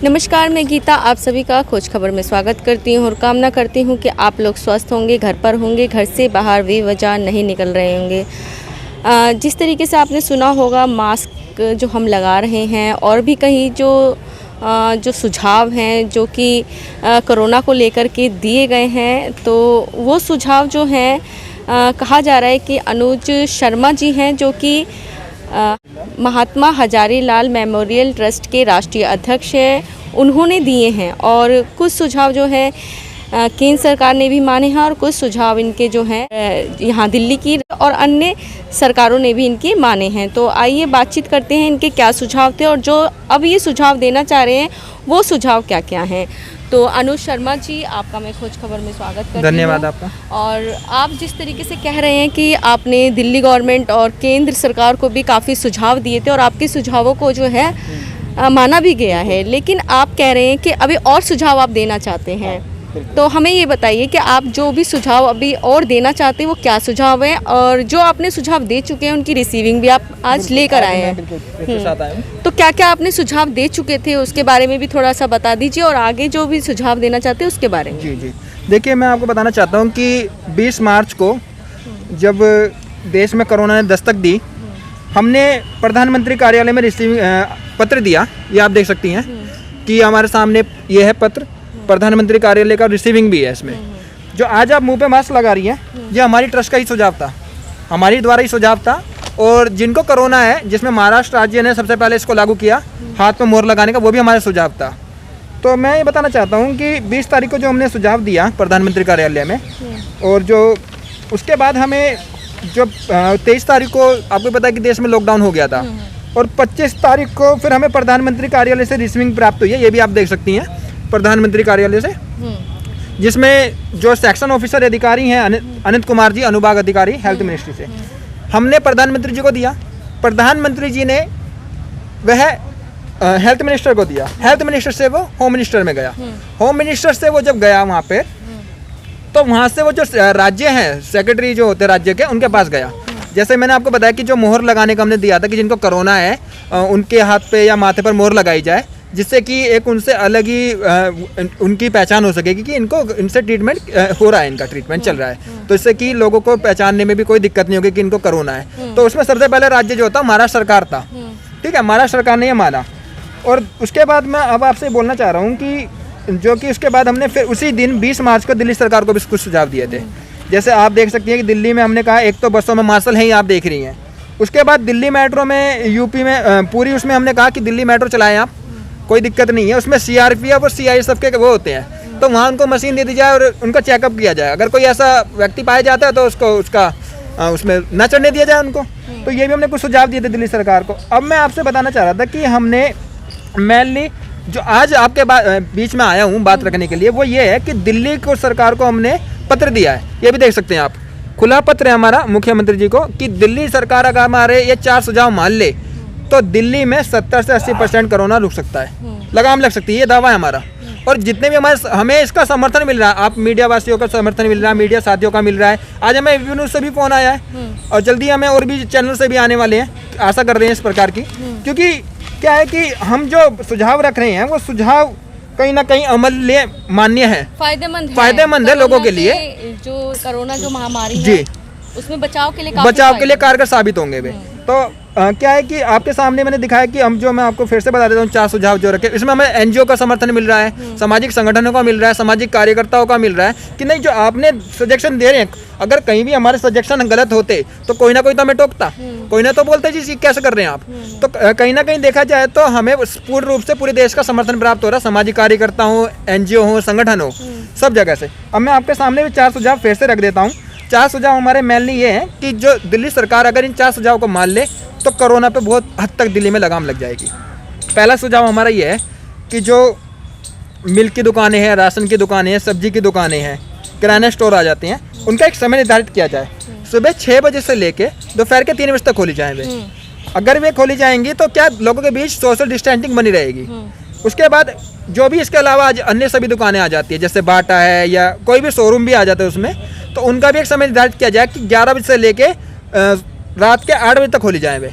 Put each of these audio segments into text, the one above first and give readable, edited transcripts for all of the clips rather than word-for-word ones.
नमस्कार, मैं गीता आप सभी का खोज खबर में स्वागत करती हूँ और कामना करती हूँ कि आप लोग स्वस्थ होंगे, घर पर होंगे, घर से बाहर बेवजह नहीं निकल रहे होंगे। जिस तरीके से आपने सुना होगा, मास्क जो हम लगा रहे हैं और भी कहीं जो सुझाव हैं जो कि कोरोना को लेकर के दिए गए हैं, तो वो सुझाव जो हैं कहा जा रहा है कि अनुज शर्मा जी हैं जो कि महात्मा हजारीलाल मेमोरियल ट्रस्ट के राष्ट्रीय अध्यक्ष हैं, उन्होंने दिए हैं। और कुछ सुझाव जो है केंद्र सरकार ने भी माने हैं और कुछ सुझाव इनके जो हैं यहाँ दिल्ली की और अन्य सरकारों ने भी इनके माने हैं। तो आइए बातचीत करते हैं इनके क्या सुझाव थे और जो अब ये सुझाव देना चाह रहे हैं वो सुझाव क्या क्या हैं। तो अनुज शर्मा जी, आपका मैं खोज खबर में स्वागत करती हूँ। धन्यवाद आपका। और आप जिस तरीके से कह रहे हैं कि आपने दिल्ली गवर्नमेंट और केंद्र सरकार को भी काफ़ी सुझाव दिए थे और आपके सुझावों को जो है माना भी गया है, लेकिन आप कह रहे हैं कि अभी और सुझाव आप देना चाहते हैं। तो हमें ये बताइए कि आप जो भी सुझाव अभी और देना चाहते हैं वो क्या सुझाव हैं, और जो आपने सुझाव दे चुके हैं उनकी रिसीविंग भी आप आज लेकर आए हैं। तो क्या क्या आपने सुझाव दे चुके थे उसके बारे में भी थोड़ा सा बता दीजिए, और आगे जो भी सुझाव देना चाहते हैं उसके बारे में। जी, देखिए, मैं आपको बताना चाहता हूँ कि 20 मार्च को जब देश में कोरोना ने दस्तक दी, हमने प्रधानमंत्री कार्यालय में रिसीविंग पत्र दिया। ये आप देख सकती हैं कि हमारे सामने ये है पत्र, प्रधानमंत्री कार्यालय का रिसीविंग भी है इसमें। जो आज आप मुंह पे मास्क लगा रही हैं, ये हमारी ट्रस्ट का ही सुझाव था, हमारी द्वारा ही सुझाव था। और जिनको कोरोना है, जिसमें महाराष्ट्र राज्य ने सबसे पहले इसको लागू किया, हाथ पे मोहर लगाने का, वो भी हमारा सुझाव था। तो मैं ये बताना चाहता हूँ कि 20 तारीख को जो हमने सुझाव दिया प्रधानमंत्री कार्यालय में, और जो उसके बाद हमें जो 23 तारीख को आपको पता है कि देश में लॉकडाउन हो गया था, और 25 तारीख को फिर हमें प्रधानमंत्री कार्यालय से रिसीविंग प्राप्त हुई है। ये भी आप देख सकती हैं प्रधानमंत्री कार्यालय से, जिसमें जो सेक्शन ऑफिसर अधिकारी हैं अनित कुमार जी, अनुभाग अधिकारी हेल्थ मिनिस्ट्री से, हमने प्रधानमंत्री जी को दिया। प्रधानमंत्री जी ने वह हेल्थ मिनिस्टर को दिया, हेल्थ मिनिस्टर से वो होम मिनिस्टर में गया, होम मिनिस्टर से वो जब गया वहाँ पे, तो वहाँ से वो जो राज्य हैं, सेक्रेटरी जो होते हैं राज्य के, उनके पास गया। जैसे मैंने आपको बताया कि जो मोहर लगाने का हमने दिया था कि जिनको कोरोना है उनके हाथ पे या माथे पर मोहर लगाई जाए, जिससे कि एक उनसे अलग ही उनकी पहचान हो सकेगी कि इनसे ट्रीटमेंट हो रहा है, इनका ट्रीटमेंट चल रहा है, तो इससे कि लोगों को पहचानने में भी कोई दिक्कत नहीं होगी कि इनको कोरोना है। तो उसमें सबसे पहले राज्य जो होता महाराष्ट्र सरकार था, ठीक है, महाराष्ट्र सरकार ने ये माना। और उसके बाद मैं अब आपसे बोलना चाह रहा हूँ कि जो कि उसके बाद हमने फिर उसी दिन 20 मार्च को दिल्ली सरकार को भी कुछ सुझाव दिए थे। जैसे आप देख सकती हैं कि दिल्ली में हमने कहा, एक तो बसों में मार्शल हैं ही, आप देख रही हैं। उसके बाद दिल्ली मेट्रो में, यूपी में पूरी, उसमें हमने कहा कि दिल्ली मेट्रो चलाएं आप, कोई दिक्कत नहीं है। उसमें सीआरपीएफ और सीआईएसएफ के वो होते हैं, तो वहाँ उनको मशीन दे दी जाए और उनका चेकअप किया जाए। अगर कोई ऐसा व्यक्ति पाया जाता है तो उसमें न चढ़ने दिया जाए उनको। तो ये भी हमने कुछ सुझाव दिए थे दिल्ली सरकार को। अब मैं आपसे बताना चाह रहा था कि हमने मेनली जो आज आपके बीच में आया हूँ बात रखने के लिए, वो ये है कि दिल्ली को सरकार को हमने पत्र दिया है। ये भी देख सकते हैं आप, खुला पत्र है हमारा मुख्यमंत्री जी को, कि दिल्ली सरकार अगर हमारे ये 4 सुझाव मान ले तो दिल्ली में 70 से 80% कोरोना रुक सकता है, लगाम लग सकती है, ये दावा है हमारा। और जितने भी हमें इसका समर्थन मिल रहा है, आप मीडिया वासियों का समर्थन मिल रहा है, मीडिया साथियों का मिल रहा है। आज हमें एबीपी न्यूज़ से भी फ़ोन आया है और जल्दी हमें और भी चैनल से भी आने वाले हैं, आशा कर रहे हैं इस प्रकार की। क्योंकि क्या है कि हम जो सुझाव रख रहे हैं वो सुझाव कहीं ना कहीं अमल मान्य है, फायदेमंद है लोगों के लिए। जो कोरोना जो महामारी जी, है उसमें बचाव के लिए कारगर साबित होंगे वे। तो क्या है कि आपके सामने मैंने दिखाया कि हम जो, मैं आपको फिर से बता देता हूँ, 4 सुझाव जो रखे, इसमें हमें एनजीओ का समर्थन मिल रहा है, सामाजिक संगठनों का मिल रहा है, सामाजिक कार्यकर्ताओं का मिल रहा है कि नहीं, जो आपने सजेशन दे रहे हैं, अगर कहीं भी हमारे सजेशन गलत होते तो कोई ना कोई तो हमें टोकता, कोई ना तो बोलते जी कैसे कर रहे हैं आप। तो कहीं ना कहीं देखा जाए तो हमें पूर्ण रूप से पूरे देश का समर्थन प्राप्त हो रहा है, सामाजिक कार्यकर्ता हो, एनजीओ हो, संगठन हो, सब जगह से। अब मैं आपके सामने भी 4 सुझाव फिर से रख देता हूँ। 4 सुझाव हमारे मेनली ये हैं कि जो दिल्ली सरकार अगर इन 4 सुझाव को मान ले तो कोरोना पे बहुत हद तक दिल्ली में लगाम लग जाएगी। पहला सुझाव हमारा ये है कि जो मिल्क की दुकानें हैं, राशन की दुकानें हैं, सब्जी की दुकानें हैं, किराना स्टोर आ जाते हैं, उनका एक समय निर्धारित किया जाए। सुबह 6 बजे से लेके दोपहर के 3 बजे तक खोली जाएँ वे। अगर वे खोली जाएंगी तो क्या लोगों के बीच सोशल डिस्टेंसिंग बनी रहेगी। उसके बाद जो भी इसके अलावा आज अन्य सभी दुकानें आ जाती है, जैसे बाटा है या कोई भी शोरूम भी आ जाता है उसमें, तो उनका भी एक समय निर्धारित किया जाए कि 11 बजे से लेके रात के 8 बजे तक खोली जाए वे,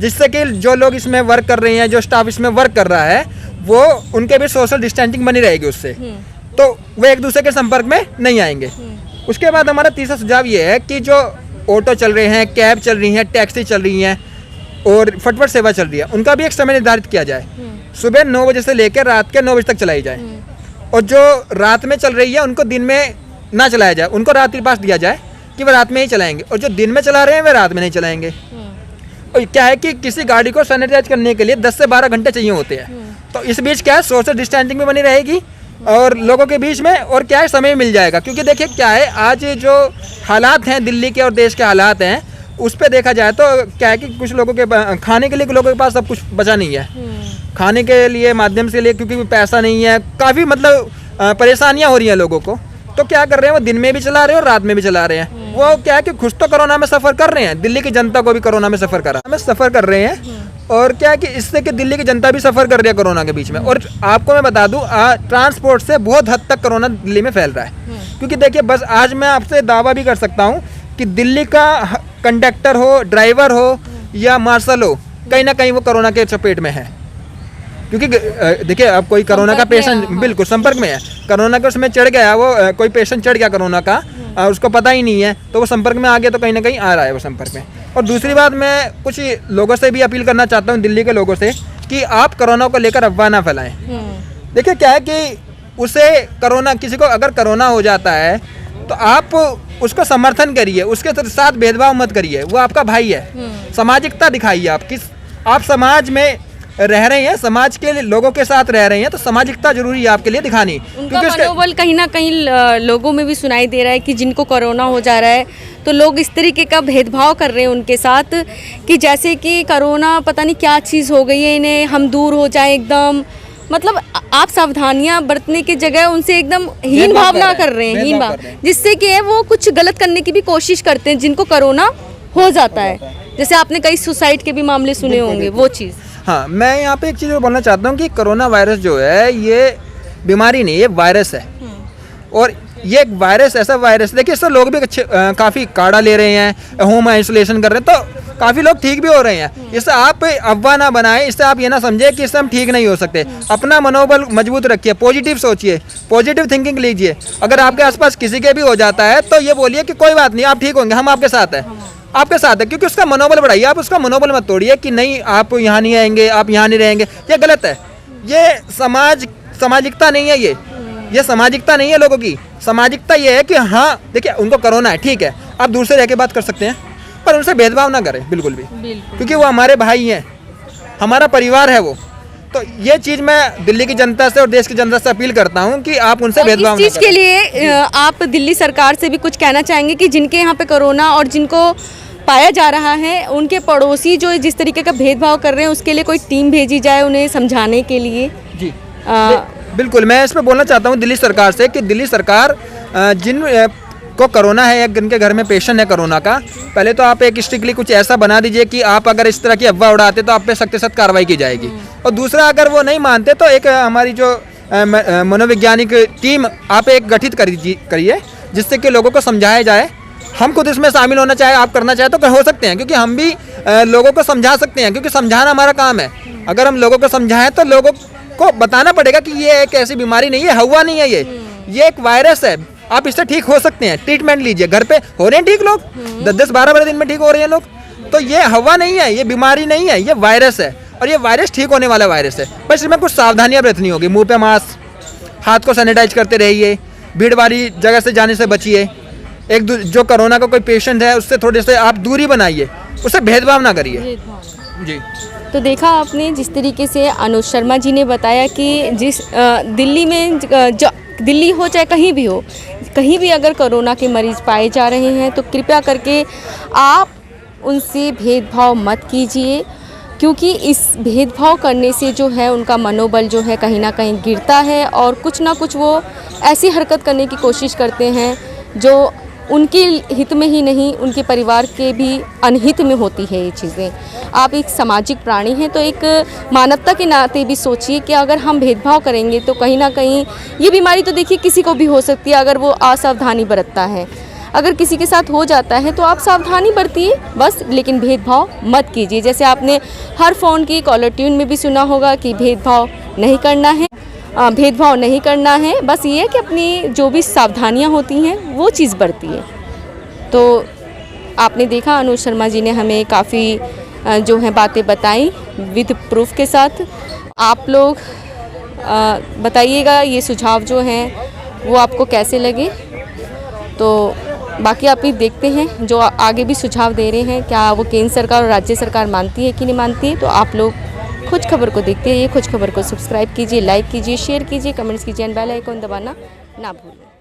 जिससे कि जो लोग इसमें वर्क कर रहे हैं, जो स्टाफ इसमें वर्क कर रहा है, वो उनके भी सोशल डिस्टेंसिंग बनी रहेगी उससे, तो वो एक दूसरे के संपर्क में नहीं आएंगे। उसके बाद हमारा तीसरा सुझाव ये है कि जो ऑटो चल रहे हैं, कैब चल रही हैं, टैक्सी चल रही हैं और फटफट सेवा चल रही है, उनका भी एक समय निर्धारित किया जाए। सुबह 9 बजे से लेकर रात के 9 बजे तक चलाई जाए, और जो रात में चल रही है उनको दिन में ना चलाया जाए, उनको रात्रि पास दिया जाए कि वो रात में ही चलाएंगे, और जो दिन में चला रहे हैं वे रात में नहीं चलाएंगे। और क्या है कि किसी गाड़ी को सैनिटाइज करने के लिए 10 से 12 घंटे चाहिए होते हैं, तो इस बीच क्या है सोशल डिस्टेंसिंग भी बनी रहेगी और लोगों के बीच में, और क्या है समय मिल जाएगा। क्योंकि देखिए क्या है, आज जो हालात हैं दिल्ली के और देश के हालात हैं, उस पर देखा जाए तो क्या है कि कुछ लोगों के खाने के लिए लोगों के पास सब कुछ बचा नहीं है, खाने के लिए माध्यम से लिए, क्योंकि पैसा नहीं है, काफ़ी मतलब परेशानियां हो रही हैं लोगों को। तो क्या कर रहे हैं, वो दिन में भी चला रहे हैं और रात में भी चला रहे हैं। वो क्या है कि खुश तो कोरोना में सफ़र कर रहे हैं, दिल्ली की जनता को भी कोरोना में सफ़र कर रहे हैं, और क्या है कि इससे कि दिल्ली की जनता भी सफ़र कर रही है कोरोना के बीच में। और आपको मैं बता दूं, ट्रांसपोर्ट से बहुत हद तक कोरोना दिल्ली में फैल रहा है। क्योंकि देखिए बस आज मैं आपसे दावा भी कर सकता हूं कि दिल्ली का कंडक्टर हो, ड्राइवर हो या मार्शल हो, कहीं ना कहीं वो कोरोना के चपेट में है। क्योंकि देखिए अब कोई कोरोना का पेशेंट बिल्कुल संपर्क में है, कोरोना के उसमें चढ़ गया, वो कोई पेशेंट चढ़ गया कोरोना का, उसको पता ही नहीं है, तो वो संपर्क में आ गया, तो कहीं ना कहीं आ रहा है वो संपर्क में। और दूसरी बात, मैं कुछ लोगों से भी अपील करना चाहता हूँ, दिल्ली के लोगों से, कि आप कोरोना को लेकर अफवाह ना फैलाएं। देखिए क्या है कि उसे कोरोना, किसी को अगर कोरोना हो जाता है तो आप उसको समर्थन करिए, उसके साथ भेदभाव मत करिए, वो आपका भाई है। सामाजिकता दिखाइए, आप समाज में रह रहे हैं, समाज के लोगों के साथ रह रहे हैं, तो सामाजिकता जरूरी है आपके लिए दिखानी। उनका मनोबल कहीं ना कहीं लोगों में भी सुनाई दे रहा है कि जिनको कोरोना हो जा रहा है तो लोग इस तरीके का भेदभाव कर रहे हैं उनके साथ, कि जैसे कि कोरोना पता नहीं क्या चीज़ हो गई है इन्हें, हम दूर हो जाए एकदम। मतलब आप सावधानियां बरतने की जगह उनसे एकदम हीन भावना कर रहे हैं, हीन भाव, जिससे कि वो कुछ गलत करने की भी कोशिश करते हैं जिनको कोरोना हो जाता है। जैसे आपने कई सुसाइड के भी मामले सुने होंगे, वो चीज़। हाँ, मैं यहाँ पे एक चीज़ बोलना चाहता हूँ कि कोरोना वायरस जो है ये बीमारी नहीं, ये वायरस है। और ये एक वायरस, ऐसा वायरस, देखिए इससे लोग भी अच्छे काफ़ी काढ़ा ले रहे हैं, होम आइसोलेशन कर रहे हैं, तो काफ़ी लोग ठीक भी हो रहे हैं। इससे आप अफवाह ना बनाएं, इससे आप ये ना समझे कि इससे हम ठीक नहीं हो सकते। अपना मनोबल मजबूत रखिए, पॉजिटिव सोचिए, पॉजिटिव थिंकिंग लीजिए। अगर आपके आसपास किसी के भी हो जाता है तो ये बोलिए कि कोई बात नहीं, आप ठीक होंगे, हम आपके साथ हैं, आपके साथ है। क्योंकि उसका मनोबल बढ़ाइए, आप उसका मनोबल मत तोड़िए कि नहीं आप यहाँ नहीं आएंगे, आप यहाँ नहीं रहेंगे। ये गलत है, ये सामाजिकता नहीं है, ये सामाजिकता नहीं है लोगों की। सामाजिकता ये है कि हाँ देखिए उनको कोरोना है, ठीक है, आप दूर से रह के बात कर सकते हैं, पर उनसे भेदभाव ना करें बिल्कुल भी, क्योंकि वो हमारे भाई हैं, हमारा परिवार है वो। तो ये चीज़ मैं दिल्ली की जनता से और देश की जनता से अपील करता हूँ कि आप उनसे भेदभाव ना करें। इस चीज़ के लिए आप दिल्ली सरकार से भी कुछ कहना चाहेंगे कि जिनके यहाँ पे कोरोना और जिनको पाया जा रहा है, उनके पड़ोसी जो जिस तरीके का भेदभाव कर रहे हैं, उसके लिए कोई टीम भेजी जाए उन्हें समझाने के लिए? जी बिल्कुल, मैं इस पर बोलना चाहता हूँ दिल्ली सरकार से कि दिल्ली सरकार जिन को कोरोना है या जिनके घर में पेशेंट है कोरोना का, पहले तो आप एक स्ट्रिक्टली कुछ ऐसा बना दीजिए कि आप अगर इस तरह की अफवाह उड़ाते तो आप पे सख्त से सख्त कार्रवाई की जाएगी। और दूसरा, अगर वो नहीं मानते तो एक हमारी जो मनोवैज्ञानिक टीम आप एक गठित करिए, जिससे कि लोगों को समझाया जाए। हम खुद इसमें शामिल होना चाहे, आप करना चाहे तो हो सकते हैं, क्योंकि हम भी लोगों को समझा सकते हैं, क्योंकि समझाना हमारा काम है। अगर हम लोगों को समझाएं तो लोगों को बताना पड़ेगा कि ये एक ऐसी बीमारी नहीं है, हवा नहीं है, ये एक वायरस है, आप इससे ठीक हो सकते हैं, ट्रीटमेंट लीजिए। घर पे हो रहे हैं ठीक लोग, 10-12 दिन में ठीक हो रहे हैं लोग। तो ये हवा नहीं है, ये बीमारी नहीं है, ये वायरस है, और ये वायरस ठीक होने वाला वायरस है। बस इसमें कुछ सावधानियां बरतनी होगी। मुंह पे मास्क, हाथ को सैनिटाइज करते रहिए, भीड़ वाली जगह से जाने से बचिए। जो कोरोना का कोई पेशेंट है उससे थोड़े से आप दूरी बनाइए, उससे भेदभाव ना करिए। जी, तो देखा आपने जिस तरीके से अनुज शर्मा जी ने बताया कि जिस दिल्ली में दिल्ली हो चाहे कहीं भी हो, कहीं भी अगर कोरोना के मरीज़ पाए जा रहे हैं तो कृपया करके आप उनसे भेदभाव मत कीजिए, क्योंकि इस भेदभाव करने से जो है उनका मनोबल जो है कहीं ना कहीं गिरता है, और कुछ ना कुछ वो ऐसी हरकत करने की कोशिश करते हैं जो उनके हित में ही नहीं, उनके परिवार के भी अनहित में होती है ये चीज़ें। आप एक सामाजिक प्राणी हैं, तो एक मानवता के नाते भी सोचिए कि अगर हम भेदभाव करेंगे तो कहीं ना कहीं ये बीमारी तो देखिए किसी को भी हो सकती है अगर वो असावधानी बरतता है। अगर किसी के साथ हो जाता है तो आप सावधानी बरतिए बस, लेकिन भेदभाव मत कीजिए। जैसे आपने हर फ़ोन की कॉलर ट्यून में भी सुना होगा कि भेदभाव नहीं करना है, भेदभाव नहीं करना है। बस ये है कि अपनी जो भी सावधानियाँ होती हैं वो चीज़ बरतिए। तो आपने देखा अनुज शर्मा जी ने हमें काफ़ी जो है बातें बताई विद प्रूफ के साथ। आप लोग बताइएगा ये सुझाव जो हैं वो आपको कैसे लगे। तो बाकी आप ही देखते हैं जो आगे भी सुझाव दे रहे हैं, क्या वो केंद्र सरकार और राज्य सरकार मानती है कि नहीं मानती है। तो आप लोग खोज खबर को देखते रहिए। खोज खबर को सब्सक्राइब कीजिए, लाइक कीजिए, शेयर कीजिए, कमेंट्स कीजिए एंड बेल आइकन दबाना ना भूलें।